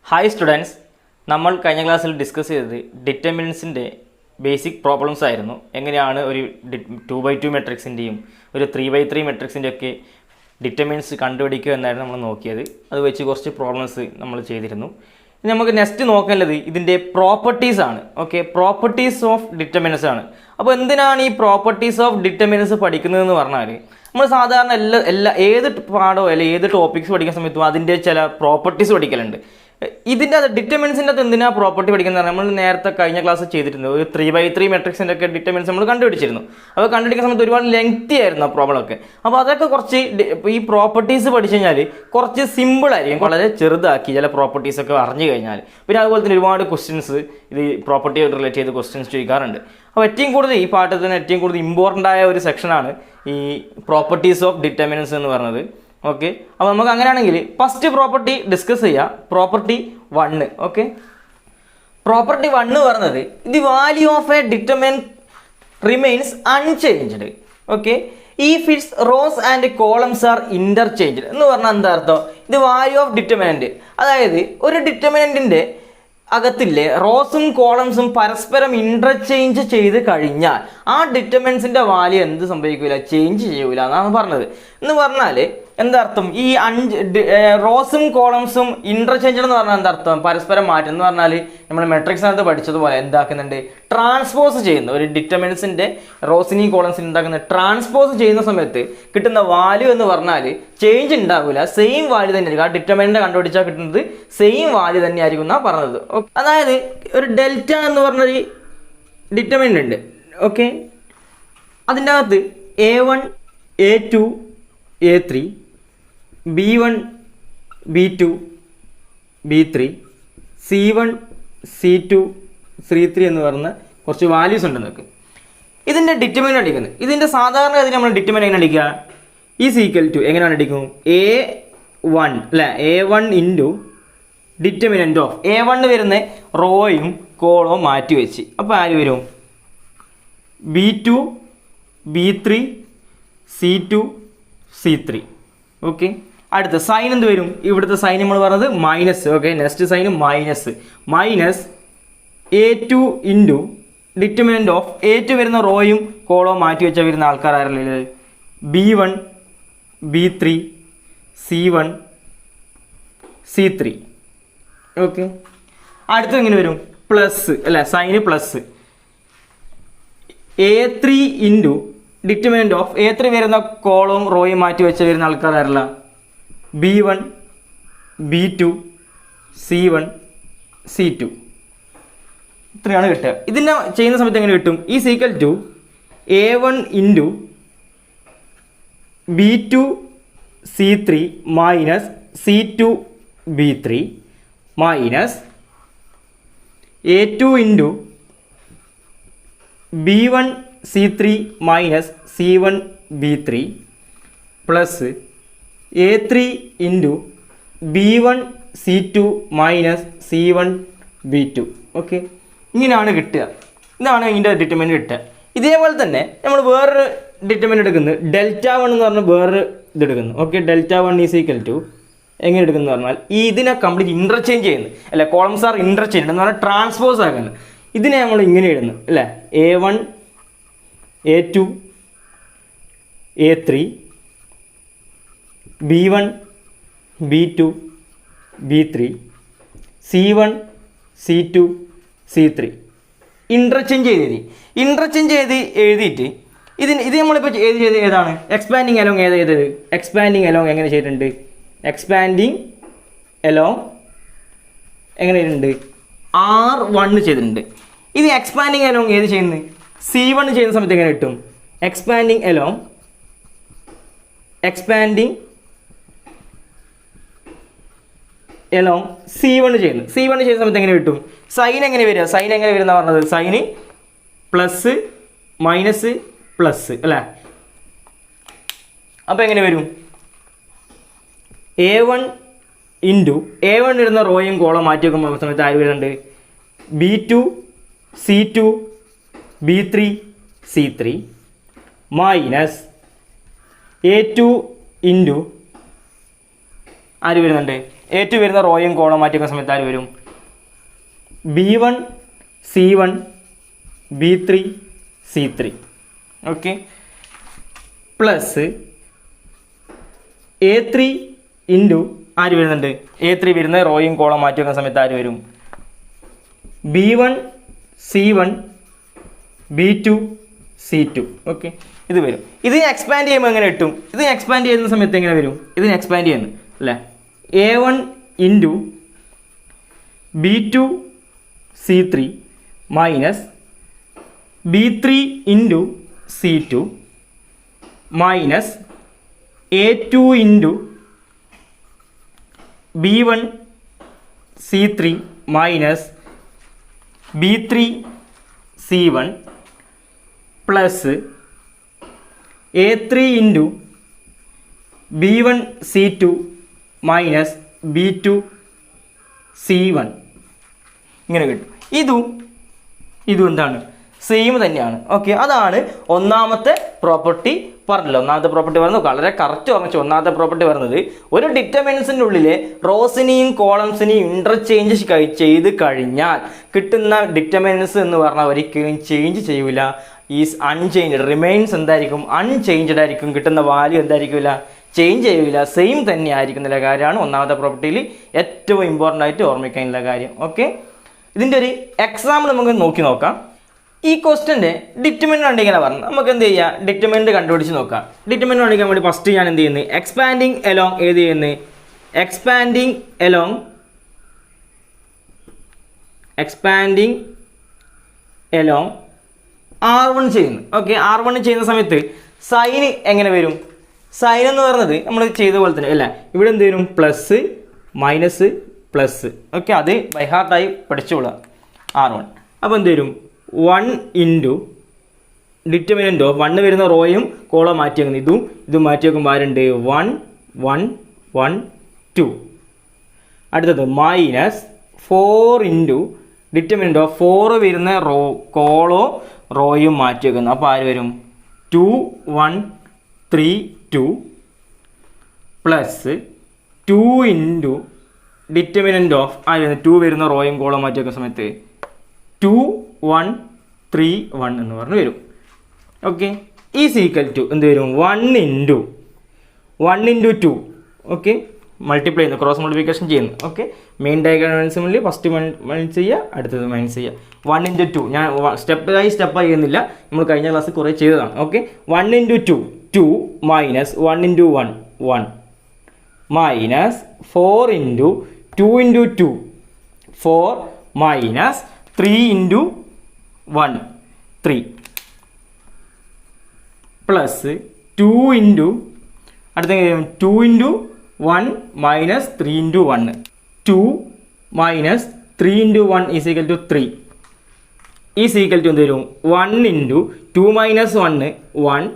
Hi students, നമ്മൾ കഴിഞ്ഞ ക്ലാസ്സിൽ ഡിസ്കസ് ചെയ്തത് ഡിറ്റർമിനൻസിൻ്റെ ബേസിക് പ്രോബ്ലംസ് ആയിരുന്നു. എങ്ങനെയാണ് ഒരു 2x2 മെട്രിക്സിൻ്റെയും ഒരു 3x3 മെട്രിക്സിൻ്റെ ഒക്കെ ഡിറ്റർമിനൻസ് കണ്ടുപിടിക്കുക എന്നായിരുന്നു നമ്മൾ നോക്കിയത്. അത് വെച്ച് കുറച്ച് പ്രോബ്ലംസ് നമ്മൾ ചെയ്തിരുന്നു. ഇനി നമുക്ക് നെക്സ്റ്റ് നോക്കേണ്ടത് ഇതിൻ്റെ പ്രോപ്പർട്ടീസ് ആണ്. ഓക്കെ, പ്രോപ്പർട്ടീസ് ഓഫ് ഡിറ്റർമിനൻസ് ആണ്. അപ്പോൾ എന്തിനാണ് ഈ പ്രോപ്പർട്ടീസ് ഓഫ് ഡിറ്റർമിനൻസ് പഠിക്കുന്നതെന്ന് പറഞ്ഞാൽ, നമ്മൾ സാധാരണ ഏത് പാഠമോ അല്ലെങ്കിൽ ഏത് ടോപ്പിക്സ് പഠിക്കുന്ന സമയത്തും അതിൻ്റെ ചില പ്രോപ്പർട്ടീസ് പഠിക്കലുണ്ട്. ഇതിൻ്റെ അത് ഡിറ്റർമിനൻസിൻ്റെ അത് എന്തിനാണ് പ്രോപ്പർട്ടി പഠിക്കുന്നത്? നമ്മൾ നേരത്തെ കഴിഞ്ഞ ക്ലാസ് ചെയ്തിരുന്നു. ഒരു 3x3 മെട്രിക്സിൻ്റെ ഒക്കെ ഡിറ്റർമിനൻസ് നമ്മൾ കണ്ടുപിടിച്ചിരുന്നു. അപ്പോൾ കണ്ടുപിടിക്കുന്ന സമയത്ത് ഒരുപാട് ലെങ്തി ആയിരുന്നു ആ പ്രോബ്ലം ഒക്കെ. അപ്പോൾ അതൊക്കെ കുറച്ച് ഈ പ്രോപ്പർട്ടീസ് പഠിച്ചു കഴിഞ്ഞാൽ കുറച്ച് സിമ്പിൾ ആയിരിക്കും, വളരെ ചെറുതാക്കി ചില പ്രോപ്പർട്ടീസ് ഒക്കെ അറിഞ്ഞു കഴിഞ്ഞാൽ. പിന്നെ അതുപോലെ തന്നെ ഒരുപാട് ക്വസ്റ്റ്യൻസ് ഇത് പ്രോപ്പർട്ടി റിലേറ്റ് ചെയ്ത് ക്വസ്റ്റ്യൻസ് ചോദിക്കാറുണ്ട്. അപ്പോൾ ഏറ്റവും കൂടുതൽ ഈ പാഠത്തിൽ തന്നെ ഏറ്റവും കൂടുതൽ ഇമ്പോർട്ടൻ്റ് ആയ ഒരു സെക്ഷനാണ് ഈ പ്രോപ്പർട്ടീസ് ഓഫ് ഡിറ്റർമിനൻസ് എന്ന് പറയുന്നത്. ഓക്കെ, അപ്പോൾ നമുക്ക് അങ്ങനെയാണെങ്കിൽ ഫസ്റ്റ് പ്രോപ്പർട്ടി ഡിസ്കസ് ചെയ്യാം. പ്രോപ്പർട്ടി 1. ഓക്കെ, പ്രോപ്പർട്ടി 1 പറഞ്ഞത് the value of a determinant remains unchanged. Okay, if its rows and columns are interchanged എന്ന് പറഞ്ഞാൽ എന്താ അർത്ഥം? ദി വാല്യൂ ഓഫ് ഡിറ്റർമിനന്റ്, അതായത് ഒരു ഡിറ്റർമിനന്റിന്റെ അകത്തില്ലേ റോസും കോളംസും പരസ്പരം ഇന്റർചേഞ്ച് ചെയ്ത് കഴിഞ്ഞാൽ ആ ഡിറ്റർമിനൻസിന്റെ വാല്യൂ എന്ത് സംഭവിക്കില്ല? ചേഞ്ച് ചെയ്യൂല എന്നാണ് പറഞ്ഞത്. എന്ന് പറഞ്ഞാൽ എന്താ അർത്ഥം? ഈ റോസും കോളംസും ഇന്റർചേഞ്ച് എന്ന് പറഞ്ഞാൽ എന്താ അർത്ഥം? പരസ്പരം മാറ്റം എന്ന് പറഞ്ഞാൽ നമ്മൾ മെട്രിക്സിനകത്ത് പഠിച്ചതുപോലെ എന്താക്കുന്നുണ്ട്? ട്രാൻസ്പോസ് ചെയ്യുന്നു. ഒരു ഡിറ്റർമിനൻസിന്റെ റോസിനെയും കോളംസിനും എന്താക്കുന്നത്? ട്രാൻസ്പോസ് ചെയ്യുന്ന സമയത്ത് കിട്ടുന്ന വാല്യൂ എന്ന് പറഞ്ഞാൽ ചേഞ്ച് ഉണ്ടാവില്ല, സെയിം വാല്യൂ തന്നെ ആയിരിക്കും. ആ ഡിറ്റർമിനന്റ് കണ്ടുപിടിച്ചാൽ കിട്ടുന്നത് സെയിം വാല്യൂ തന്നെ ആയിരിക്കും എന്നാണ് പറഞ്ഞത്. അതായത് ഒരു ഡെൽറ്റ എന്ന് പറഞ്ഞൊരു ഡിറ്റർമിനന്റ് ഉണ്ട്. ഓക്കെ, അതിൻ്റെ അകത്ത് A1 A2 A3 B1 B2 B3 C1 C2 C3 എന്ന് പറഞ്ഞ കുറച്ച് വാല്യൂസ് ഉണ്ട് നമുക്ക്. ഇതിൻ്റെ ഡിറ്റർമിനന്റ് അടിക്കുന്നത്, ഇതിൻ്റെ സാധാരണ ഇതിന് നമ്മൾ ഡിറ്റർമിനന്റ് എങ്ങനെ അടിക്കുക? ഈസ് ഈക്വൽ ടു എങ്ങനെയാണ് അടിക്കും? A1 അല്ലേ, A1 into determinant of A1 വരുന്ന റോയും കോളവും മാറ്റി വെച്ച്, അപ്പോൾ ആര് വരും? B2 B3 C2 C3. Okay, അടുത്ത സൈൻ എന്ത് വരും? ഇവിടുത്തെ സൈൻ നമ്മൾ പറഞ്ഞത് minus. Okay, next sign minus A2 into determinant of A2 വരുന്ന റോയും കോളവും മാറ്റി വെച്ചാൽ വരുന്ന ആൾക്കാർ ആരല്ലേ? B1 B3 C1 C3. Okay, അടുത്തത് എങ്ങനെ വരും? പ്ലസ് അല്ലേ, sign plus A3 into determinant of A3 വരുന്ന കോളവും റോയും മാറ്റി വെച്ച് വരുന്ന ആൾക്കാരല്ല? B1 B2 C1 C2. ഇത്രയാണ് കിട്ടുക. ഇതിനെ ചെയ്യുന്ന സമയത്ത് എങ്ങനെ കിട്ടും? ഈ equal to A1 into B2 C3 minus C2 B3 minus A2 into B1 C3 minus C1 B3 plus A3 into B1 C2 minus C1 B2. Okay, ഇങ്ങനെയാണ് കിട്ടുക. ഇതാണ് ഇതിൻ്റെ ഡിറ്റർമിനന്റ് കിട്ടുക. ഇതേപോലെ തന്നെ നമ്മൾ വേറൊരു ഡിറ്റർമിനന്റ് എടുക്കുന്നത് Δ1 എന്ന് പറഞ്ഞാൽ വേറൊരു ഇത് എടുക്കുന്നു. ഓക്കെ, Δ1 ഈസ് ഈക്വൽ ടു എങ്ങനെ എടുക്കുന്നത് പറഞ്ഞാൽ ഇതിനെ കംപ്ലീറ്റ് ഇന്റർചേഞ്ച് ചെയ്യുന്നത് അല്ലെ, കോളംസ് ആർ ഇന്റർചേഞ്ച് എന്ന് പറഞ്ഞാൽ ട്രാൻസ്പോസ് ആക്കുന്നത്. ഇതിനെ നമ്മൾ ഇങ്ങനെ എഴുതുന്നു അല്ലേ, A1 A2 A3 B1 B2 B3 C1 C2 C3 interchange ചെയ്ത് എഴുതിയിട്ട് ഇത് നമ്മളിപ്പോൾ ഏതാണ്? എക്സ്പാൻഡിങ് അലോങ് ചെയ്തത്? എക്സ്പാൻഡിങ് അലോങ് എങ്ങനെ ചെയ്തിട്ടുണ്ട്? എക്സ്പാൻഡിങ് അലോങ് എങ്ങനെ ചെയ്തിട്ടുണ്ട്? R1 ചെയ്തിട്ടുണ്ട്. ഇത് എക്സ്പാൻഡിങ് അലോങ് ഏത് ചെയ്യുന്നത്? C1 ചെയ്യുന്ന സമയത്ത് എങ്ങനെ കിട്ടും? എക്സ്പാൻഡിങ് അലോങ് C1 ചെയ്യുന്നു. C1 ചെയ്യുന്ന സമയത്ത് എങ്ങനെ കിട്ടും? സൈൻ എങ്ങനെ വരിക? സൈൻ എങ്ങനെ വരുന്ന പറഞ്ഞത്? സൈന് പ്ലസ് മൈനസ് പ്ലസ് അല്ലേ. അപ്പോൾ എങ്ങനെ വരും? A1 ഇൻറ്റു A1 വരുന്ന റോയും കോളം മാറ്റി വെക്കുമ്പോൾ സമയത്ത് ആര് വരുന്നുണ്ട്? B2 C2 B3 C3 minus A2 into ആര് വരുന്നുണ്ട്? A2 വരുന്ന റോയും കോളം മാറ്റി വെക്കുന്ന സമയത്ത് ആര് വരും? B1 C1 B3 C3 okay plus A3 into ആര് വരുന്നുണ്ട്? A3 വരുന്ന റോയും കോളം മാറ്റി വെക്കുന്ന സമയത്ത് ആര് വരും? B1 C1 B2 C2 okay ഇത് വരും. ഇതിന് എക്സ്പാൻഡ് ചെയ്യുമ്പോൾ എങ്ങനെ കിട്ടും? ഇതിന് എക്സ്പാൻഡ് ചെയ്യുന്ന സമയത്ത് എങ്ങനെ വരും? ഇതിന് എക്സ്പാൻഡ് ചെയ്യുന്നു അല്ലേ? A1 into B2 C3 minus B3 into C2 minus A2 into B1 C3 minus B3 C1 plus A3 into B1 C2 minus B2 C1 ഇങ്ങനെ കിട്ടും. ഇതും എന്താണ്? സെയിം തന്നെയാണ്. ഓക്കെ അതാണ് ഒന്നാമത്തെ പ്രോപ്പർട്ടി പറഞ്ഞല്ലോ. ഒന്നാമത്തെ പ്രോപ്പർട്ടി പറയുന്നത് വളരെ കറക്റ്റ് ഓർമ്മിച്ചു. ഒന്നാമത്തെ പ്രോപ്പർട്ടി പറയുന്നത് ഒരു ഡിറ്റർമിനൻസിൻ്റെ ഉള്ളിലെ റോസിനെയും കോളംസിനെയും ഇൻ്റർചേഞ്ച് ചെയ്ത് കഴിഞ്ഞാൽ കിട്ടുന്ന ഡിറ്റർമിനൻസ് എന്ന് പറഞ്ഞാൽ ഒരിക്കലും ചേഞ്ച് ചെയ്യൂല. ഈസ് അൺചേഞ്ച്ഡ് റിമെയിൻസ് എന്തായിരിക്കും? അൺചേഞ്ച്ഡ് ആയിരിക്കും. കിട്ടുന്ന വാല്യൂ എന്തായിരിക്കില്ല? ചേഞ്ച് ചെയ്യില്ല, സെയിം തന്നെ ആയിരിക്കുന്നുള്ള കാര്യമാണ് ഒന്നാമത്തെ പ്രോപ്പർട്ടിയിൽ ഏറ്റവും ഇമ്പോർട്ടൻ്റ് ആയിട്ട് ഓർമ്മിക്കാനുള്ള കാര്യം. ഓക്കെ ഇതിൻ്റെ ഒരു എക്സാമ്പിൾ നമുക്ക് നോക്കാം. ഈ ക്വസ്റ്റ്യൻ്റെ ഡിറ്റർമിനൻ്റ് കണ്ടിങ്ങനെ പറഞ്ഞു നമുക്ക് എന്ത് ചെയ്യാം? ഡിറ്റർമിനൻ്റ് കണ്ടുപിടിച്ച് നോക്കാം. ഡിറ്റർമിനൻ്റ് കണ്ടിക്കാൻ വേണ്ടി ഫസ്റ്റ് ഞാൻ എന്ത് ചെയ്യുന്നത്? എക്സ്പാൻഡിങ് എലോങ് ഏത് ചെയ്യുന്നത്? എക്സ്പാൻഡിങ് എലോങ് R1 ചെയ്യുന്നു. ഓക്കെ R1 ചെയ്യുന്ന സമയത്ത് സൈന് എങ്ങനെ വരും? സൈൻ എന്ന് പറയുന്നത് നമ്മൾ ചെയ്ത പോലെ തന്നെ അല്ല, ഇവിടെ എന്ത് വരും? Plus minus plus. ഓക്കെ അത് ബൈ ഹാർട്ടായി പഠിച്ചോളാം R1. അപ്പോൾ എന്ത് വരും? 1 ഇൻറ്റു ഡിറ്റർമിനൻ്റ് ഓഫ് 1 വരുന്ന റോയും കോളം മാറ്റി വെക്കുന്നത് ഇതും മാറ്റി വെക്കുമ്പോൾ ആരുണ്ട്? 1 1 1 2. അടുത്തത് മൈനസ് 4 ഇൻറ്റു ഡിറ്റർമിനൻ്റ് ഓഫ് 4 വരുന്ന റോയും മാറ്റി വെക്കുന്നു. അപ്പോൾ ആര് വരും? 2 1 3 2 പ്ലസ് 2 ഇൻറ്റു ഡിറ്റർമിനൻ്റ് ഓഫ് ആര് 2 വരുന്ന റോയും കോളം മാറ്റി വെക്കുന്ന സമയത്ത് 2 1 3 1 എന്ന് പറഞ്ഞ് വരും. ഓക്കെ ഈസ് ഈക്വൽ ടു എന്ത് വരും? 1 ഇൻറ്റു 2 ഓക്കെ മൾട്ടിപ്ലൈ ചെയ്യുന്നു, ക്രോസ് മൾട്ടിപ്ലിക്കേഷൻ ചെയ്യുന്നു. ഓക്കെ മെയിൻ ഡയഗ്രാമിൽ ഫസ്റ്റ് മൈനസ് ചെയ്യുക, അടുത്തത് മൈനസ് ചെയ്യുക. 1 ഇൻറ്റു 2 ഞാൻ സ്റ്റെപ്പായി ചെയ്യുന്നില്ല, നമ്മൾ കഴിഞ്ഞ ക്ലാസ് കുറേ ചെയ്തതാണ്. Okay 1 into 2 minus 1 into 1 1 minus 4 into 2 into 2 4 minus 3 into 1 3 plus 2 into അടുത്ത 2 into 1 minus 3 into 1 2 minus 3 into 1 is equal to 3 is equal to എന്ത് വരും? 1 into 2 minus 1 1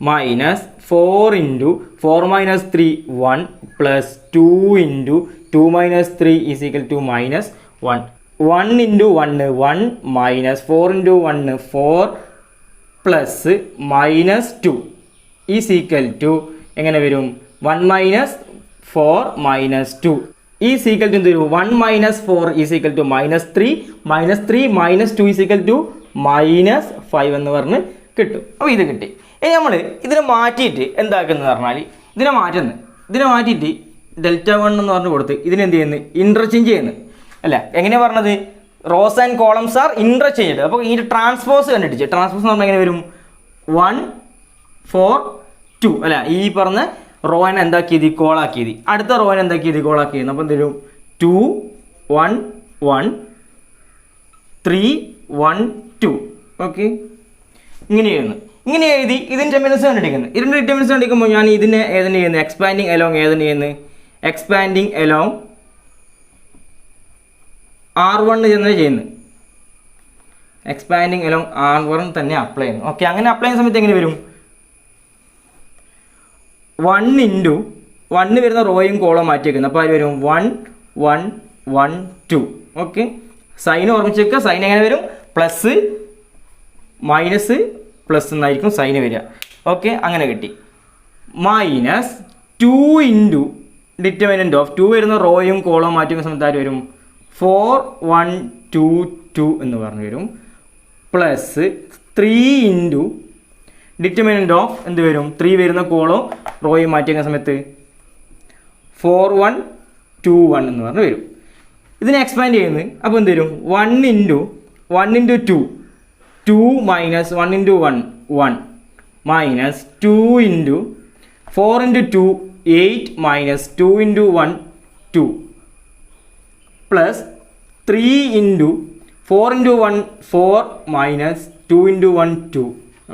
minus 4 into 4 minus 3 1 plus 2 into 2 minus 3 is equal to minus 1 1 into 1 1 minus 4 into 1 4 plus minus 2 is equal to എങ്ങനെ വരും? 1 minus 4 minus 2 is equal to എന്ത് വരും? 1 minus 4 is equal to minus 3 minus 2 is equal to minus 5 എന്ന് പറഞ്ഞ് കിട്ടും. അപ്പോൾ ഇത് കിട്ടി. ഇനി നമ്മൾ ഇതിനെ മാറ്റിയിട്ട് എന്താക്കുന്നത് പറഞ്ഞാൽ ഇതിനെ മാറ്റിയിട്ട് ഡെൽറ്റ 1 എന്ന് പറഞ്ഞ് കൊടുത്ത് ഇതിനെന്ത് ചെയ്യുന്നത്? ഇൻ്റർചേഞ്ച് ചെയ്യുന്നത് അല്ല. എങ്ങനെയാണ് പറഞ്ഞത്? Rows and columns are interchanged. അപ്പോൾ ഈ ട്രാൻസ്പോസ് കണ്ടിട്ട് ട്രാൻസ്പോസ് എന്ന് പറഞ്ഞാൽ എങ്ങനെ വരും? 1 4 2 അല്ല, ഈ പറഞ്ഞ റോനെ എന്താക്കിയത്? കോളാക്കിയത്. അടുത്ത റോനെ എന്താക്കിയത്? കോളാക്കിയത്. അപ്പോൾ എന്ത് വരും? 2 1 1 3 1 2 ഓക്കെ ഇങ്ങനെ എഴുതി ഇതിൻ്റെ ഡിറ്റർമിനൻസ് കണ്ടിരിക്കുന്നത്. ഇതിൻ്റെ ഡിറ്റർമിനൻസ് കണ്ടിരിക്കുമ്പോൾ ഞാൻ ഇതിനെ ഏതിനെ ചെയ്യുന്നത്? എക്സ്പാൻഡിങ് എലോങ് ഏതിനെ ചെയ്യുന്നത്? എക്സ്പാൻഡിങ് എലോങ് R1 തന്നെ ചെയ്യുന്നത്. എക്സ്പാൻഡിങ് എലോങ് R1 തന്നെ അപ്ലൈ ചെയ്യുന്നു. ഓക്കെ അങ്ങനെ അപ്ലൈ ചെയ്യുന്ന സമയത്ത് എങ്ങനെ വരും? 1 ഇൻറ്റു 1 വരുന്ന റോയും കോളം മാറ്റി വയ്ക്കുന്നു. അപ്പോൾ അത് വരും 1 1 1 2 ഓക്കെ സൈൻ ഓർമ്മിച്ച് വെക്കുക. സൈൻ എങ്ങനെ വരും? പ്ലസ് മൈനസ് പ്ലസ് എന്നായിരിക്കും സൈന് വരിക. ഓക്കെ അങ്ങനെ കിട്ടി. മൈനസ് 2 ഇൻറ്റു ഡിറ്റർമിനൻറ്റ് ഓഫ് 2 വരുന്ന റോയും കോളവും മാറ്റുന്ന സമയത്ത് ആര് വരും 4 1 2 2 എന്ന് പറഞ്ഞു വരും പ്ലസ് 3 ഇൻറ്റു ഡിറ്റർമിനൻറ്റ് ഓഫ് എന്ത് വരും 3 വരുന്ന കോളവും റോയും മാറ്റുന്ന സമയത്ത് 4 1 2 1 എന്ന് പറഞ്ഞു വരും. ഇതിനെ എക്സ്പാൻഡ് ചെയ്യുന്നത് അപ്പോൾ എന്ത് വരും 1 into 2 2 minus 1 into 1 1 minus 2 into 4 into 2 8 minus 2 into 1 2 plus 3 into 4 into 1 4 minus 2 into 1 2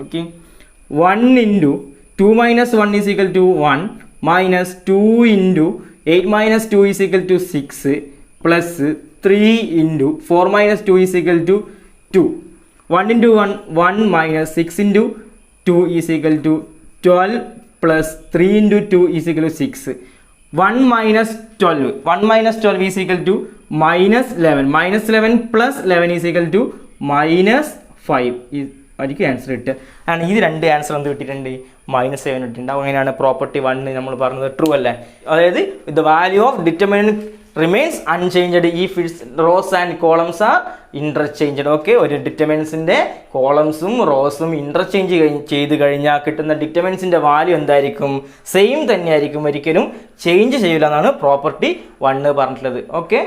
okay 1 into 2 minus 1 is equal to 1 minus 2 into 8 minus 2 is equal to 6 plus 3 into 4 minus 2 is equal to 2 1 into 1 1 minus 6 into 2 is equal to 12 plus 3 into 2 is equal to 6 1 minus 12 is equal to minus 11 minus 11 plus 11 is equal to minus 5 ആയിരിക്കും answer കിട്ടുക. ആണ് ഇത് രണ്ട് answer എന്ത് കിട്ടിയിട്ടുണ്ട് -7 കിട്ടിയിട്ടുണ്ട്. അങ്ങനെയാണ് property 1 നമ്മൾ പറഞ്ഞത് ട്രൂ അല്ലേ. അതായത് the value of determinant remains unchanged if its rows and columns are interchanged. Okay, ഒരു ഡിറ്റർമിനൻസിൻ്റെ കോളംസും റോസും ഇൻ്റർചേഞ്ച് ചെയ്ത് കഴിഞ്ഞാൽ കിട്ടുന്ന ഡിറ്റർമിനൻസിൻ്റെ വാല്യൂ എന്തായിരിക്കും സെയിം തന്നെയായിരിക്കും, ഒരിക്കലും ചേഞ്ച് ചെയ്യില്ല എന്നാണ് പ്രോപ്പർട്ടി 1 പറഞ്ഞിട്ടുള്ളത്. ഓക്കെ,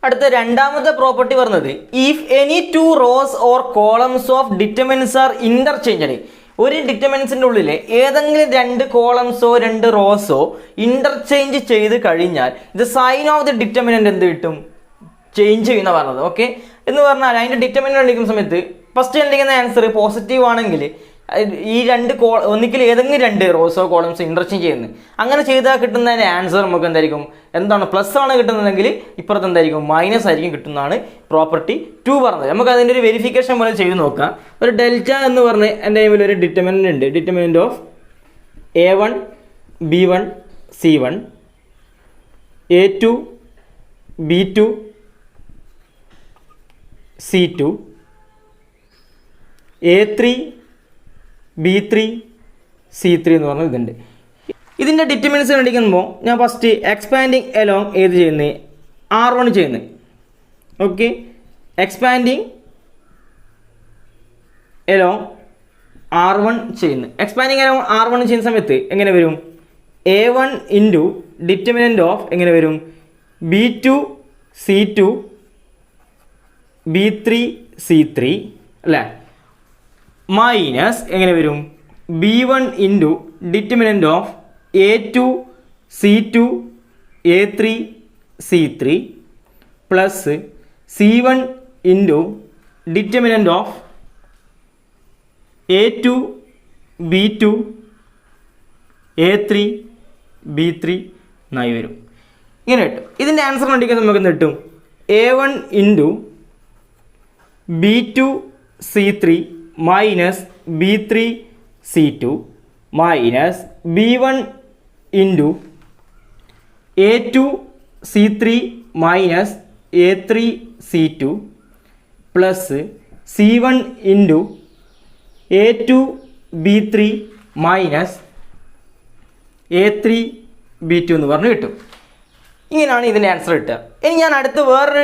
അടുത്ത രണ്ടാമത്തെ പ്രോപ്പർട്ടി പറഞ്ഞത് if any 2 rows or columns of determinants are interchanged. ഒരു ഡിറ്റർമിനൻസിൻ്റെ ഉള്ളിൽ ഏതെങ്കിലും 2 കോളംസോ 2 റോസോ ഇൻ്റർചേഞ്ച് ചെയ്ത് കഴിഞ്ഞാൽ ഇത് സൈൻ ഓഫ് ദി ഡിറ്റർമിനൻ്റ് എന്ത് കിട്ടും ചേഞ്ച് ചെയ്യുന്ന പറഞ്ഞത്. ഓക്കെ, എന്ന് പറഞ്ഞാൽ അതിൻ്റെ ഡിറ്റർമിനൻ്റ് എടുക്കുന്ന സമയത്ത് ഫസ്റ്റ് കണ്ടിരിക്കുന്ന ആൻസർ പോസിറ്റീവ് ആണെങ്കിൽ ഈ 2 ഒന്നിക്കൽ ഏതെങ്കിലും 2 റോസോ കോളംസോ ഇൻ്റർചേഞ്ച് ചെയ്യുന്നത്, അങ്ങനെ ചെയ്താൽ കിട്ടുന്നതിൻ്റെ ആൻസർ നമുക്ക് എന്തായിരിക്കും എന്താണ് പ്ലസ് ആണ് കിട്ടുന്നതെങ്കിൽ ഇപ്പുറത്ത് എന്തായിരിക്കും മൈനസ് ആയിരിക്കും കിട്ടുന്നതാണ് പ്രോപ്പർട്ടി 2 പറഞ്ഞത്. നമുക്ക് അതിൻ്റെ ഒരു വെരിഫിക്കേഷൻ പോലെ ചെയ്ത് നോക്കാം. ഒരു ഡെൽറ്റ എന്ന് പറഞ്ഞ് എൻ്റെ കയ്യിൽ ഒരു ഡിറ്റർമിനൻ്റ് ഉണ്ട്. Determinant of A1 B1 C1 A2 B2 C2 A3 B3 C3 എന്ന് പറഞ്ഞ ഇതുണ്ട്. ഇതിൻ്റെ ഡിറ്റർമിനൻസ് കണ്ടിരിക്കുമ്പോൾ ഞാൻ ഫസ്റ്റ് എക്സ്പാൻഡിങ് എലോങ് ഏത് ചെയ്യുന്നത് R1 ചെയ്യുന്നത്. ഓക്കെ, എക്സ്പാൻഡിങ് എലോങ് R1 ചെയ്യുന്നത്. എക്സ്പാൻഡിങ് എലോങ് R1 ചെയ്യുന്ന സമയത്ത് എങ്ങനെ വരും A1 ഇൻറ്റു ഡിറ്റർമിനൻ്റ് ഓഫ് എങ്ങനെ വരും B2 C2 B3 C3 അല്ലേ, മൈനസ് എങ്ങനെ വരും B1 into determinant of A2 C2 A3 C3 plus C1 into determinant of A2 B2 A3 B3 എന്നായി വരും. ഇങ്ങനെ കിട്ടും. ഇതിൻ്റെ ആൻസർ കണ്ടിരിക്കാൻ നമുക്ക് എന്ത് കിട്ടും A1 into B2 C3 minus B3 C2 minus B1 into A2 C3 minus A3 C2 plus C1 into A2 B3 minus A3 B2 എന്ന് പറഞ്ഞ് കിട്ടും. ഇങ്ങനെയാണ് ഇതിൻ്റെ ആൻസർ കിട്ടുക. ഇനി ഞാൻ അടുത്ത് വേറൊരു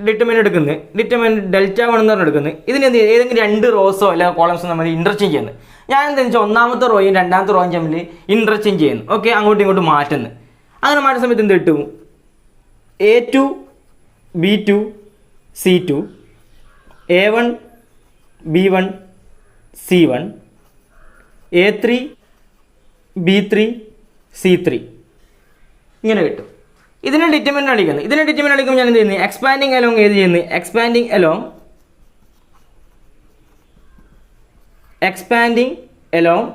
ഡിറ്റർമിനൻ്റ് എടുക്കുന്നത് ഡിറ്റർമിനൻ്റ് ഡെൽറ്റ 1 എന്ന് പറഞ്ഞ് എടുക്കുന്നത്. ഇതിന് എന്ത് ഏതെങ്കിലും 2 റോസോ അല്ലെങ്കിൽ കോളംസോ നമ്മൾ ഇൻ്റർചേഞ്ച് ചെയ്യുന്നത്. ഞാൻ എന്താണെന്ന് വെച്ചാൽ ഒന്നാമത്തെ റോയും രണ്ടാമത്തെ റോയും തമ്മിൽ ഇൻ്റർചേഞ്ച് ചെയ്യുന്നു. ഓക്കെ, അങ്ങോട്ടും ഇങ്ങോട്ടും മാറ്റുന്നു. അങ്ങനെ മാറ്റുന്ന സമയത്ത് എന്ത് കിട്ടും A2 B2 C2 A1 B1 C1 A3 B3 C3 ഇങ്ങനെ കിട്ടും. ഇതിനെ ഡിറ്റർമിനൻ്റ് അടിക്കുന്നത്. ഇതിനെ ഡിറ്റർമിനൻ്റ് അടിക്കുമ്പോൾ ഞാൻ എന്ത് ചെയ്യുന്നത് എക്സ്പാൻഡിങ് എലോങ് ഏത് ചെയ്യുന്നത് എക്സ്പാൻഡിങ് എലോങ്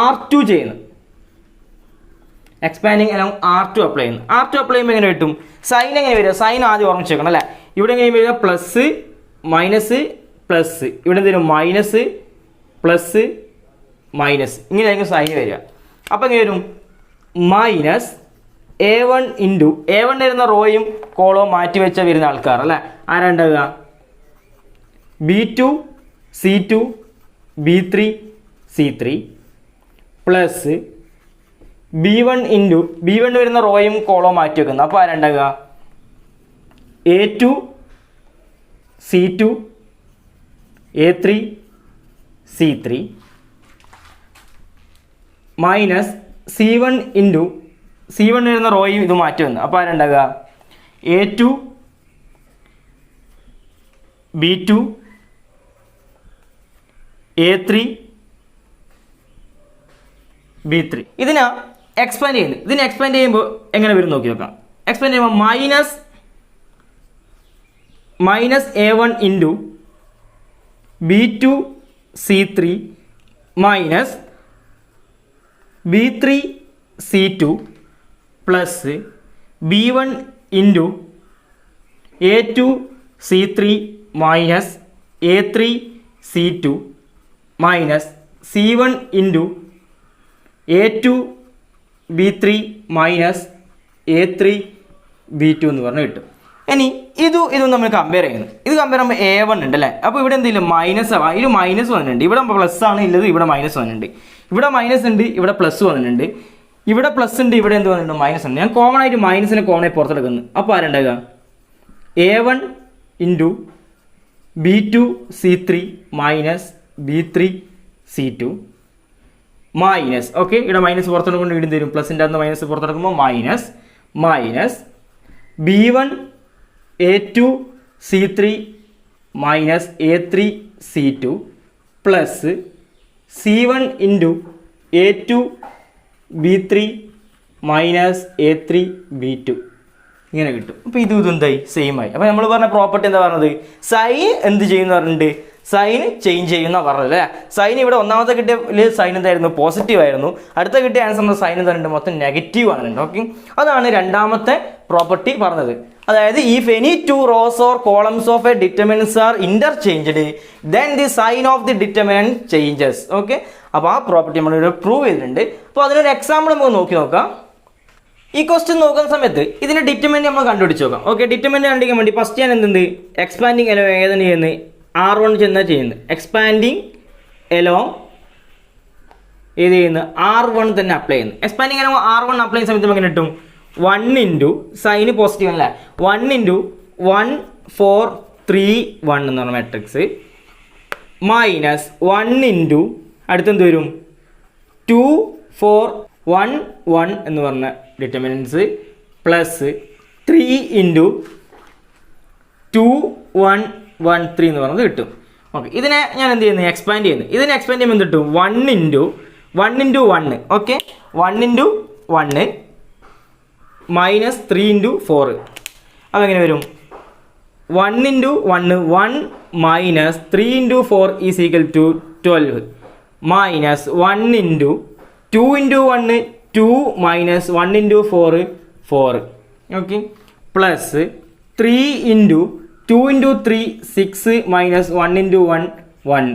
R2 ചെയ്യുന്നു. എക്സ്പാൻഡിങ് എലോങ് R2 അപ്ലൈ ചെയ്യുന്നു. R2 അപ്ലൈ ചെയ്യുമ്പോൾ എങ്ങനെ കിട്ടും സൈൻ എങ്ങനെ വരിക സൈൻ ആദ്യം ഓർമ്മിച്ച് വെക്കണം അല്ലേ. ഇവിടെ എങ്ങനെ വരിക പ്ലസ് മൈനസ് പ്ലസ്, ഇവിടെ എന്തെങ്കിലും മൈനസ് പ്ലസ് മൈനസ് ഇങ്ങനെയായിരിക്കും സൈൻ വരിക. അപ്പോൾ എങ്ങനെ വരും മൈനസ് A1 ഇൻറ്റു A1 വരുന്ന റോയും കോളവും മാറ്റി വെച്ച വരുന്ന ആൾക്കാർ അല്ലേ ആരാ ഉണ്ടാവുക B2 C2 B3 C3 plus B1 into B1 വരുന്ന റോയും കോളവും മാറ്റി വെക്കുന്നു. അപ്പോൾ ആരുണ്ടാകുക A2 C2 A3 C3 minus C1 into C1 വരുന്ന റോയും ഇത് മാറ്റി വന്നു. അപ്പോൾ ആരുണ്ടാകുക A2 B2 A3 B3. ഇതിനെ എക്സ്പാൻഡ് ചെയ്യുന്നു. ഇതിനെ എക്സ്പാൻഡ് ചെയ്യുമ്പോൾ എങ്ങനെ വരും നോക്കി നോക്കാം. എക്സ്പാൻഡ് ചെയ്യുമ്പോൾ minus A1 into B2 C3 minus B3 C2 plus B1 into A2 C3 minus A3 C2 minus C1 into A2 B3 minus A3 B2 എന്ന് പറഞ്ഞ് കിട്ടും. ഇനി ഇതും നമ്മൾ കമ്പയർ ചെയ്യുന്നു. ഇത് കമ്പയർ ചെയ്യുമ്പോൾ A1 ഉണ്ട് അല്ലേ. അപ്പോൾ ഇവിടെ എന്തെങ്കിലും മൈനസ് ആവാം. ഇതിൽ മൈനസ് വന്നിട്ടുണ്ട്. ഇവിടെ പ്ലസ് ആണ് ഉള്ളത്, ഇവിടെ മൈനസ് വന്നിട്ടുണ്ട്. ഇവിടെ മൈനസ് ഉണ്ട്, ഇവിടെ പ്ലസ് വന്നിട്ടുണ്ട്. ഇവിടെ പ്ലസ് ഉണ്ട്, ഇവിടെ എന്ത് വന്നിട്ടുണ്ട് മൈനസ് ഉണ്ട്. ഞാൻ കോമൺ ആയിട്ട് മൈനസിനെ കോമണായി പുറത്തെടുക്കുന്നു. അപ്പോൾ ആരുണ്ടാകുക A1 into B2 C3 minus B3 C2 minus okay. ഇവിടെ മൈനസ് പുറത്തെടുക്കൊണ്ട് വീണ്ടും തരും. പ്ലസിൻ്റെ അന്ന് മൈനസ് പുറത്തെടുക്കുമ്പോൾ minus B1 A2 C3 minus A3 C2 plus C1 into A2 B3 minus A3 B2 ഇങ്ങനെ കിട്ടും. അപ്പോൾ ഇതും എന്തായി സെയിം ആയി. അപ്പോൾ നമ്മൾ പറഞ്ഞ പ്രോപ്പർട്ടി എന്താ പറഞ്ഞത്, സൈൻ എന്ത് ചെയ്യുമെന്ന് പറഞ്ഞിട്ട് സൈൻ ചേഞ്ച് ചെയ്യുന്ന പറഞ്ഞത് അല്ലേ. സൈൻ ഇവിടെ ഒന്നാമത്തെ കിട്ടിയ സൈൻ എന്തായിരുന്നു പോസിറ്റീവ് ആയിരുന്നു. അടുത്ത കിട്ടിയ ആൻസറിൻ്റെ സൈൻ എന്താ പറയുന്നത് മൊത്തം നെഗറ്റീവ് ആണ്. ഓക്കെ, അതാണ് രണ്ടാമത്തെ പ്രോപ്പർട്ടി പറഞ്ഞത്. അതായത് if any two rows or columns of a determinants are interchanged then the sign of the determinant changes. Okay, അപ്പോൾ ആ പ്രോപ്പർട്ടി നമ്മളിവിടെ പ്രൂവ് ചെയ്തിട്ടുണ്ട്. അപ്പോൾ അതിനൊരു എക്സാമ്പിൾ നമുക്ക് നോക്കാം. ഈ ക്വസ്റ്റ്യൻ നോക്കുന്ന സമയത്ത് ഇതിൻ്റെ ഡിറ്റർമിനന്റ് നമ്മൾ കണ്ടുപിടിച്ച് നോക്കാം. ഓക്കെ, ഡിറ്റർമിനന്റ് കണ്ടുപിടിക്കാൻ വേണ്ടി ഫസ്റ്റ് ഞാൻ എന്തുണ്ട് എക്സ്പാൻഡിങ് എലോങ് ഏതാണ് ചെയ്യുന്നത് R1 ചെന്നാൽ ചെയ്യുന്നത്. എക്സ്പാൻഡിങ് എലോങ് ഏത് ചെയ്യുന്നത് R1 തന്നെ അപ്ലൈ ചെയ്യുന്നത്. എക്സ്പാൻഡിങ് എലോങ് R1 അപ്ലൈ ചെയ്യുന്ന സമയത്ത് നമുക്ക് കിട്ടും 1 ഇൻറ്റു സൈന് പോസിറ്റീവ് അല്ലേ 1 ഇൻറ്റു 1 4 3 1 എന്ന് പറഞ്ഞ മാട്രിക്സ് മൈനസ് 1 ഇൻറ്റു അടുത്തെന്ത് വരും 2 4 1 1 എന്ന് പറഞ്ഞ ഡിറ്റർമിനൻസ് പ്ലസ് 3 ഇൻറ്റു 2 1 1 3 എന്ന് പറഞ്ഞത് കിട്ടും. ഓക്കെ, ഇതിനെ ഞാൻ എന്ത് ചെയ്യുന്നു എക്സ്പാൻഡ് ചെയ്യുന്നു. ഇതിനെ എക്സ്പാൻഡ് ചെയ്യുമ്പോൾ എന്ത് കിട്ടും 1 into 1 okay 1 into 1 minus 3 into 4. അപ്പോൾ എങ്ങനെ വരും 1 into 1 1 minus 3 into 4 is equal to 12 minus 1 into 2 into 1 2 minus 1 into 4 4 okay plus 3 into 2 into 3 6 minus 1 into 1 1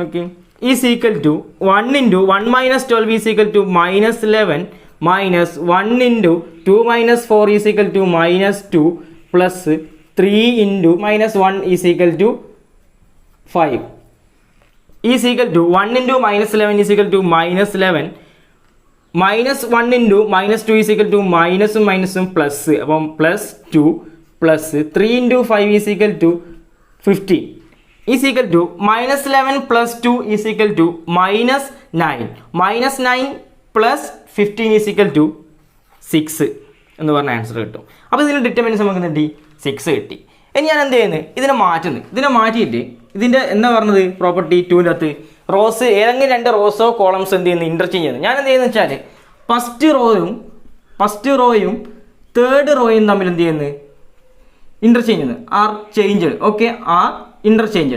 okay is equal to 1 into 1 minus 12 is equal to minus 11 minus 1 into 2 minus 4 is equal to minus 2 plus 3 into minus 1 is equal to 5 is equal to 1 into minus 11 is equal to minus 11 minus 1 into minus 2 is equal to മൈനസും മൈനസും plus അപ്പം plus 2 plus 3 into 5 is equal to 15 is equal to minus 11 plus 2 is equal to minus 9 minus 9 plus 15 is equal to 6 എന്ന് പറഞ്ഞ answer കിട്ടും. അപ്പോൾ ഇതിൻ്റെ determinants നമുക്ക് കിട്ടി 6 കിട്ടി. ഇനി ഞാൻ എന്ത് ചെയ്യുന്നത് ഇതിനെ മാറ്റിയിട്ട് ഇതിൻ്റെ എന്താ പറഞ്ഞത് പ്രോപ്പർട്ടി 2ൻ്റെ അകത്ത് റോസ് ഏതെങ്കിലും 2 റോസോ കോളംസ് എന്ത് ചെയ്യുന്നത് ഇൻ്റർചേഞ്ച് ചെയ്യുന്നത്. ഞാൻ എന്ത് ചെയ്യുന്നത് വെച്ചാൽ ഫസ്റ്റ് റോയും തേർഡ് റോയും തമ്മിൽ എന്ത് ചെയ്യുന്നത് ഇൻ്റർചേഞ്ച് ചെയ്യുന്നത് are changed okay R interchange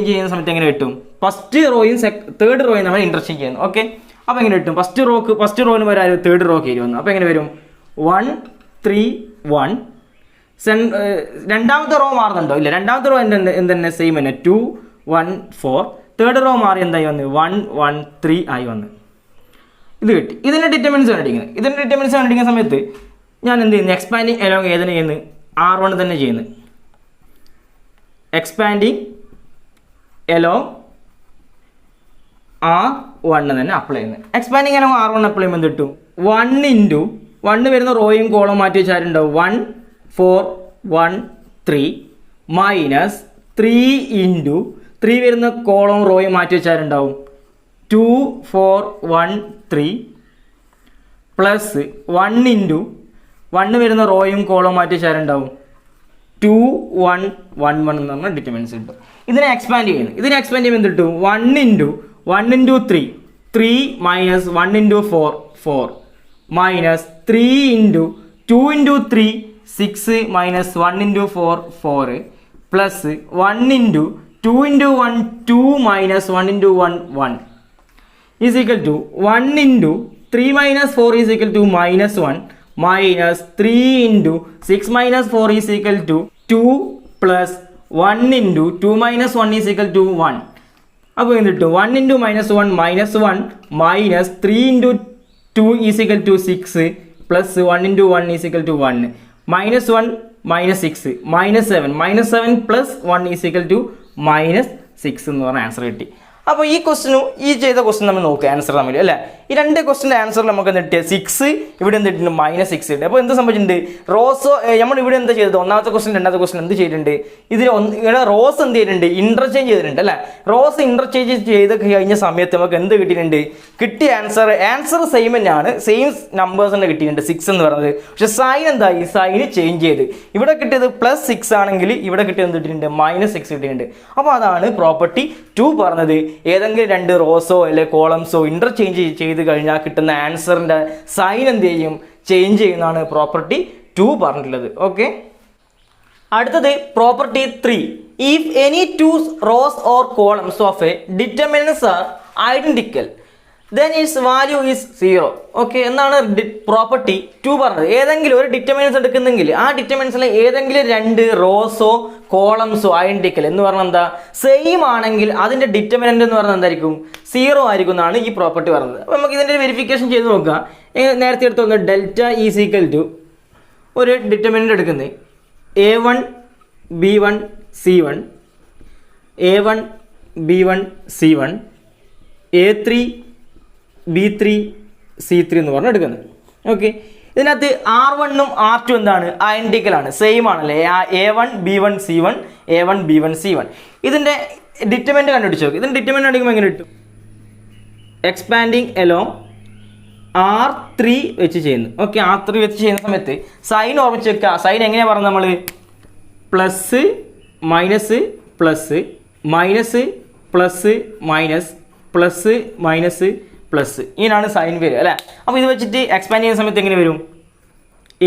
ചെയ്യുന്ന സമയത്ത് എങ്ങനെ കിട്ടും ഫസ്റ്റ് റോയും തേർഡ് റോയും നമ്മൾ ഇൻ്റർചേഞ്ച് ചെയ്യുന്നു. ഓക്കെ അപ്പോൾ എങ്ങനെ കിട്ടും ഫസ്റ്റ് റോന് വരാൻ തേർഡ് റോക്ക് വന്നു. അപ്പോൾ എങ്ങനെ വരും 1 3 1 രണ്ടാമത്തെ റോ മാറുന്നുണ്ടോ ഇല്ല രണ്ടാമത്തെ റോ എന്തെന്നെ സെയിം തന്നെ 2 1 4 തേർഡ് റോ മാറി എന്തായി വന്ന് 1 1 3 ആയി വന്ന് ഇത് കിട്ടി. ഇതിൻ്റെ ഡിറ്റർമിനൻസ് കണ്ടിരിക്കുന്ന സമയത്ത് ഞാൻ എന്ത് ചെയ്യുന്നു എക്സ്പാൻഡിങ് എലോങ് ഏതിനെ ചെയ്യുന്നത് R1 തന്നെ ചെയ്യുന്നത്. എക്സ്പാൻഡിങ് എലോങ് R1 തന്നെ അപ്ലൈ ചെയ്യുന്നത്. എക്സ്പാൻഡിങ് എലോ R1 അപ്ലൈ ചെയ്യുമ്പോൾ എന്ത് കിട്ടും? 1 ഇൻറ്റു 1 വരുന്ന റോയും കോളം മാറ്റി വെച്ചാലുണ്ടാവും 1 4 1 3 മൈനസ് 3 ഇൻറ്റു 3 വരുന്ന കോളം റോയും മാറ്റി വെച്ചാലുണ്ടാവും 2 4 1 3 പ്ലസ് 1 ഇൻറ്റു 1 വരുന്ന റോയും കോളം മാറ്റി വെച്ചാലുണ്ടാവും 2 1 1 1 എന്ന് പറഞ്ഞാൽ ഡിറ്റർമിനൻസ് കിട്ടും. ഇതിനെ എക്സ്പാൻഡ് ചെയ്യുമ്പോൾ എന്ത് കിട്ടും? 1 into 3 3 minus 1 into 4 4 minus 3 into 2 into 3 6 minus 1 into 4 4 plus 1 into 2 into 1 2 minus 1 into 1 1 is equal to 1 into 3 minus 4 is equal to minus 1 minus 3 into 6 minus 4 is equal to 2 plus 1 into 2 minus 1 is equal to 1. അപ്പോൾ എന്തിട്ടു? 1 into minus 1 minus 1 minus 3 into 2 is equal to 6 plus 1 into 1 is equal to 1 minus 1 minus 6 minus 7 plus 1 is equal to minus 6 എന്ന് പറഞ്ഞ answer കിട്ടി. അപ്പോൾ ഈ ക്വസ്റ്റിനും ഈ ചെയ്ത question നമ്മൾ നോക്കുക ആൻസർ തമ്മിൽ അല്ലേ. ഈ രണ്ട് ക്വസ്റ്റിൻ്റെ ആൻസറിൽ നമുക്ക് എന്ത് കിട്ടിയ 6 ഇവിടെ എന്ത് കിട്ടുന്നുണ്ട്? മൈനസ് 6 കിട്ടി. അപ്പോൾ എന്ത് സംഭവിച്ചിട്ടുണ്ട്? റോസ് നമ്മൾ ഇവിടെ എന്താ ചെയ്തത്? ഒന്നാമത്തെ ക്വസ്റ്റൻ രണ്ടാമത്തെ ക്വസ്റ്റൻ എന്ത് ചെയ്തിട്ടുണ്ട്? ഇവിടെ റോസ് എന്ത് ചെയ്തിട്ടുണ്ട്? ഇൻ്റർചേഞ്ച് ചെയ്തിട്ടുണ്ട് അല്ലേ. റോസ് ഇൻ്റർചേഞ്ച് ചെയ്ത് കഴിഞ്ഞ സമയത്ത് നമുക്ക് എന്ത് കിട്ടിയിട്ടുണ്ട്? കിട്ടിയ ആൻസർ സെയിം തന്നെയാണ്, സെയിം നമ്പേഴ്സ് തന്നെ കിട്ടിയിട്ടുണ്ട് 6 എന്ന് പറയുന്നത്. പക്ഷേ സൈൻ എന്തായി? സൈന് ചേഞ്ച് ചെയ്ത് ഇവിടെ കിട്ടിയത് +6 ആണെങ്കിൽ ഇവിടെ കിട്ടിയത് എന്ത് കിട്ടിയിട്ടുണ്ട്? -6 കിട്ടിയിട്ടുണ്ട്. അപ്പോൾ അതാണ് പ്രോപ്പർട്ടി 2 പറഞ്ഞത്. ഏതെങ്കിലും രണ്ട് റോസോ അല്ലെങ്കിൽ കോളംസോ ഇൻ്റർചേഞ്ച് ചെയ്ത് കഴിഞ്ഞാൽ കിട്ടുന്ന ആൻസറിൻ്റെ സൈൻ എന്ത് ചെയ്യും? ചേഞ്ച് ചെയ്യുന്നതാണ് പ്രോപ്പർട്ടി 2 പറഞ്ഞിട്ടുള്ളത്. ഓക്കെ, അടുത്തത് property 3. If any 2 rows or columns of a determinants are identical then its value is 0. Okay, എന്നാണ് പ്രോപ്പർട്ടി 2 പറഞ്ഞത്. ഏതെങ്കിലും ഒരു ഡിറ്റർമിനൻസ് എടുക്കുന്നെങ്കിൽ ആ ഡിറ്റർമിനൻസിലെ ഏതെങ്കിലും രണ്ട് റോസോ കോളംസോ ഐഡന്റിക്കൽ എന്ന് പറഞ്ഞാൽ എന്താ? സെയിം ആണെങ്കിൽ അതിൻ്റെ ഡിറ്റർമിനൻ്റ് എന്ന് പറഞ്ഞാൽ എന്തായിരിക്കും? 0 ആയിരിക്കും എന്നാണ് ഈ പ്രോപ്പർട്ടി പറഞ്ഞത്. അപ്പോൾ നമുക്ക് ഇതിൻ്റെ വെരിഫിക്കേഷൻ ചെയ്ത് നോക്കുക. നേരത്തെ എടുത്ത് നോക്കുക. ഡെൽറ്റ ഈസ് ഈക്വൽ ടു ഒരു ഡിറ്റർമിനൻ്റ് എടുക്കുന്നത് A1 B1 C1 A1 B1 C1 A3 B3 C3 എന്ന് പറഞ്ഞ് എടുക്കുന്നത്. ഓക്കെ, ഇതിനകത്ത് R1 ഉം R2 എന്താണ്? ഐഡന്റിക്കൽ ആണ്, സെയിം ആണല്ലേ. A1 B1 C1 A1 B1 C1. ഇതിൻ്റെ ഡിറ്റർമിനൻ്റ് കണ്ടുപിടിച്ച് നോക്കി. ഇതിൻ്റെ ഡിറ്റർമിനൻ്റ് അടിക്കുമ്പോൾ എങ്ങനെ കിട്ടും? എക്സ്പാൻഡിങ് എലോങ് R3 വെച്ച് ചെയ്യുന്നു. ഓക്കെ, R3 വെച്ച് ചെയ്യുന്ന സമയത്ത് സൈൻ ഓർമ്മിച്ച് വെക്കുക. സൈൻ എങ്ങനെയാണ് പറഞ്ഞത് നമ്മൾ? Plus minus plus minus plus minus plus minus plus, ഇങ്ങനെയാണ് സൈൻ വരിക അല്ലേ. അപ്പോൾ ഇത് വെച്ചിട്ട് എക്സ്പാൻഡ് ചെയ്യുന്ന സമയത്ത് എങ്ങനെ വരും?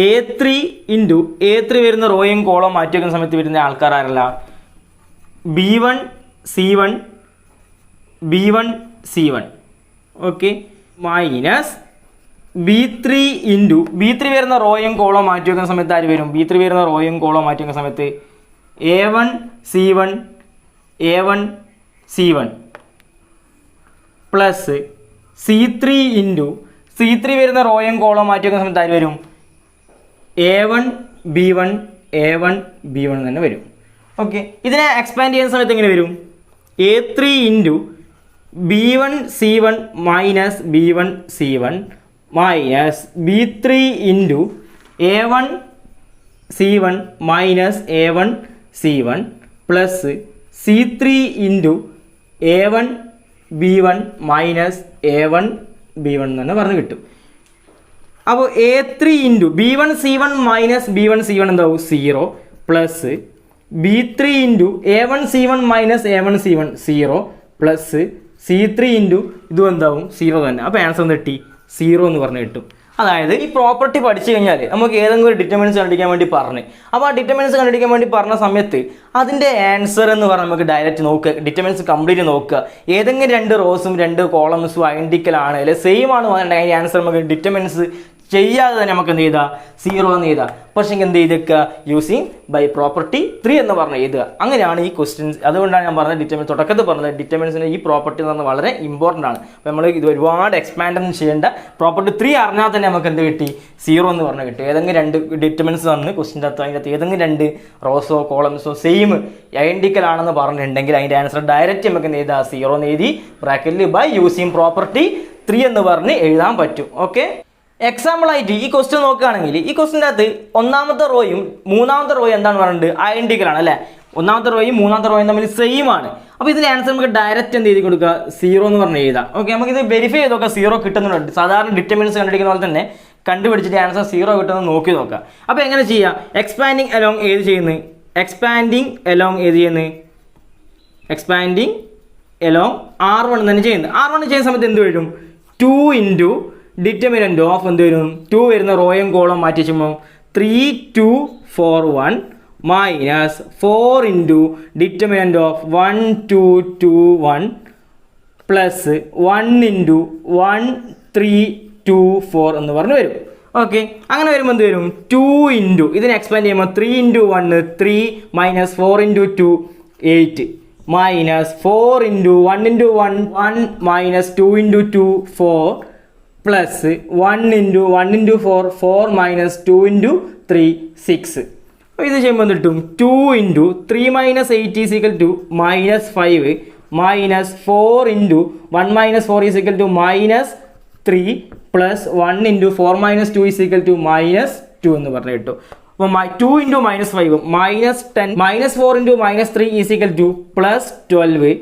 A3 ഇൻറ്റു A3 വരുന്ന റോയും കോളം മാറ്റി വയ്ക്കുന്ന സമയത്ത് വരുന്ന ആൾക്കാരല്ല B1 C1 B1 C1. Okay, minus B3 into B3 വരുന്ന റോയും കോളം മാറ്റി വയ്ക്കുന്ന സമയത്ത് ആര് വരും? B3 വരുന്ന റോയും കോളം മാറ്റി വയ്ക്കുന്ന സമയത്ത് A1 C1 A1 C1 plus C3 into C3 വരുന്ന റോയും കോളം മാറ്റി വയ്ക്കുന്ന സമയത്ത് ആര് വരും? A1 B1 A1 B1 തന്നെ വരും. ഓക്കെ, ഇതിനെ എക്സ്പാൻഡ് ചെയ്യുന്ന സമയത്ത് എങ്ങനെ വരും? A3 into B1 C1 minus B1 C1 minus B3 into A1 C1 minus A1 C1 plus C3 into A1 B1 minus A1 B1 തന്നെ പറഞ്ഞ് കിട്ടും. അപ്പോൾ A3 into B1 C1 minus B1 C1 എന്താവും? 0 plus B3 into A1 C1 minus A1 C1 0 plus C3 into ഇതും എന്താവും? 0 തന്നെ. അപ്പോൾ answer കിട്ടി 0 എന്ന് പറഞ്ഞ് കിട്ടും. അതായത് ഈ പ്രോപ്പർട്ടി പഠിച്ചു കഴിഞ്ഞാൽ നമുക്ക് ഏതെങ്കിലും ഒരു ഡിറ്റർമിനൻസ് കണ്ടുപിടിക്കാൻ വേണ്ടി പറഞ്ഞു. അപ്പോൾ ആ ഡിറ്റർമിനൻസ് കണ്ടുപിടിക്കാൻ വേണ്ടി പറഞ്ഞ സമയത്ത് അതിൻ്റെ ആൻസർ എന്ന് പറഞ്ഞാൽ നമുക്ക് ഡയറക്റ്റ് നോക്കുക, ഡിറ്റർമിനൻസ് കംപ്ലീറ്റ് നോക്കുക. ഏതെങ്കിലും രണ്ട് റോസും രണ്ട് കോളംസും ഐഡന്റിക്കൽ ആണ് അല്ലെങ്കിൽ സെയിം ആണ് അതിൻ്റെ ആൻസർ നമുക്ക് ഡിറ്റർമിനൻസ് ചെയ്യാതെ തന്നെ നമുക്ക് എന്ത് ചെയ്താൽ 0 എന്ന് എഴുതാം. പക്ഷേ എന്ത് ചെയ്തേക്കുക യൂസിങ് ബൈ പ്രോപ്പർട്ടി 3 എന്ന് പറഞ്ഞ് എഴുതുക. അങ്ങനെയാണ് ഈ ക്വസ്റ്റ്യൻസ്. അതുകൊണ്ടാണ് ഞാൻ പറഞ്ഞത് ഡിറ്റർമിനൻസ് തുടക്കത്തിൽ പറഞ്ഞത് ഡിറ്റർമിനൻസിന് ഈ പ്രോപ്പർട്ടി എന്ന് പറഞ്ഞാൽ വളരെ ഇമ്പോർട്ടൻ്റ് ആണ്. അപ്പോൾ നമ്മൾ ഇത് ഒരുപാട് എക്സ്പാൻഡ് ഒന്നും ചെയ്യേണ്ട. പ്രോപ്പർട്ടി 3 അറിഞ്ഞാൽ തന്നെ നമുക്ക് എന്ത് കിട്ടി 0 എന്ന് പറഞ്ഞ് കിട്ടി. ഏതെങ്കിലും 2 ഡിറ്റർമിനൻസ് തന്ന് ക്വസ്റ്റ്യൻ്റെ അകത്ത് അതിനകത്ത് ഏതെങ്കിലും 2 റോസോ കോളംസോ സെയിം ഐഡൻറ്റിക്കൽ ആണെന്ന് പറഞ്ഞിട്ടുണ്ടെങ്കിൽ അതിൻ്റെ ആൻസർ ഡയറക്റ്റ് നമുക്ക് എന്ത് ചെയ്താൽ 0 എന്ന് എഴുതി ബ്രാക്കറ്റിൽ ബൈ യൂസിങ് പ്രോപ്പർട്ടി 3 എന്ന് പറഞ്ഞ് എഴുതാൻ പറ്റും. ഓക്കെ, എക്സാമ്പിൾ ആയിട്ട് ഈ ക്വസ്റ്റ്യൻ നോക്കുകയാണെങ്കിൽ ഈ ക്വസ്റ്റ്യൻ്റെ അകത്ത് ഒന്നാമത്തെ റോയും മൂന്നാമത്തെ റോയും എന്താണ് പറയുന്നത് ഐഡൻറ്റിക്കൽ ആണ് അല്ലേ. ഒന്നാമത്തെ റോയും മൂന്നാമത്തെ റോയും തമ്മിൽ സെയിം ആണ്. അപ്പോൾ ഇതിൻ്റെ ആൻസർ നമുക്ക് ഡയറക്റ്റ് എന്ത് ചെയ്ത് കൊടുക്കുക 0 എന്ന് പറഞ്ഞ് എഴുതാം. ഓക്കെ, നമുക്ക് ഇത് വെരിഫൈ ചെയ്ത് നോക്കാം 0 കിട്ടുന്നുണ്ട്. സാധാരണ ഡിറ്റർമിനൻസ് കണ്ടുപിടിക്കുന്ന പോലെ തന്നെ കണ്ടുപിടിച്ചിട്ട് ആൻസർ 0 കിട്ടുന്നത് നോക്കി നോക്കാം. അപ്പോൾ എങ്ങനെ ചെയ്യാം? എക്സ്പാൻഡിങ് അലോങ് ഏത് ചെയ്യുന്നത്? എക്സ്പാൻഡിങ് അലോങ് R1 തന്നെ ചെയ്യുന്നത്. R1 ചെയ്യുന്ന സമയത്ത് എന്ത് വരും? 2 ഇൻറ്റു ഡിറ്റർമിനൻ്റ് ഓഫ് എന്ത് വരും? 2 വരുന്ന റോയും കോളം മാറ്റി വെച്ചുമ്പോൾ 3 2 4 1 minus 4 into determinant of 1 2 2 1 plus 1 into 1 3 2 4 എന്ന് പറഞ്ഞ് വരും. ഓക്കെ, അങ്ങനെ വരുമ്പോൾ എന്ത് വരും? 2 ഇൻറ്റു ഇതിനെ എക്സ്പാൻഡ് ചെയ്യുമ്പോൾ 3 into 1 3 minus 4 into 2 8 minus 4 into 1 into 1 1 minus 2 into 2 4 plus 1 into 1 into 4 4 minus 2 into 3 6. അപ്പോൾ ഇത് ചെയ്യുമ്പോൾ എന്ത് കിട്ടും? 2 into 3 minus 8 is equal to minus 5 minus 4 into 1 minus 4 is equal to minus 3 plus 1 into 4 minus 2 is equal to minus 2 എന്ന് പറഞ്ഞു കിട്ടും. അപ്പോൾ 2 into minus 5 minus 10 minus 4 into minus 3 is equal to plus 12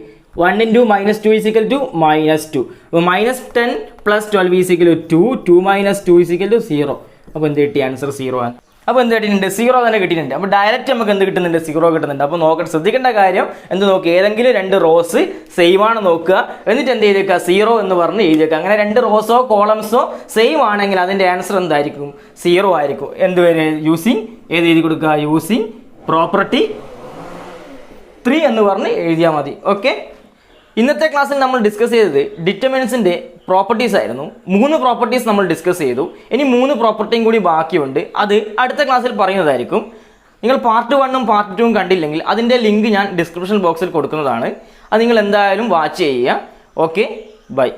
1 into minus 2 is equal to minus 2. അപ്പോൾ minus 10 plus 12 is equal to 2 minus 2 is equal to 0. അപ്പോൾ എന്ത് കിട്ടി? Answer 0 ആണ്. അപ്പോൾ എന്ത് കിട്ടിയിട്ടുണ്ട്? 0 തന്നെ കിട്ടിയിട്ടുണ്ട്. അപ്പോൾ ഡയറക്റ്റ് നമുക്ക് എന്ത് കിട്ടുന്നുണ്ട്? 0 കിട്ടുന്നുണ്ട്. അപ്പോൾ നോക്കട്ടെ, ശ്രദ്ധിക്കേണ്ട കാര്യം എന്ത് നോക്കുക? ഏതെങ്കിലും 2 റോസ് സെയിം ആണ് നോക്കുക. എന്നിട്ട് എന്ത് ചെയ്തേക്കുക? 0 എന്ന് പറഞ്ഞ് എഴുതിയേക്കുക. അങ്ങനെ 2 റോസോ കോളംസോ സെയിം ആണെങ്കിൽ അതിൻ്റെ ആൻസർ എന്തായിരിക്കും? 0 ആയിരിക്കും. എന്തുവരെ? യൂസിങ് ഏത് എഴുതി കൊടുക്കുക? യൂസിങ് പ്രോപ്പർട്ടി 3 എന്ന് പറഞ്ഞ് എഴുതിയാൽ മതി. ഓക്കെ, ഇന്നത്തെ ക്ലാസ്സിൽ നമ്മൾ ഡിസ്കസ് ചെയ്തത് ഡിറ്റർമിനൻസിൻ്റെ പ്രോപ്പർട്ടീസ് ആയിരുന്നു. 3 പ്രോപ്പർട്ടീസ് നമ്മൾ ഡിസ്കസ് ചെയ്തു. ഇനി 3 പ്രോപ്പർട്ടിയും കൂടി ബാക്കിയുണ്ട്. അത് അടുത്ത ക്ലാസ്സിൽ പറയുന്നതായിരിക്കും. നിങ്ങൾ പാർട്ട് 1ഉം പാർട്ട് 2ഉം കണ്ടില്ലെങ്കിൽ അതിൻ്റെ ലിങ്ക് ഞാൻ ഡിസ്ക്രിപ്ഷൻ ബോക്സിൽ കൊടുക്കുന്നതാണ്. അത് നിങ്ങൾ എന്തായാലും വാച്ച് ചെയ്യുക. Okay, by.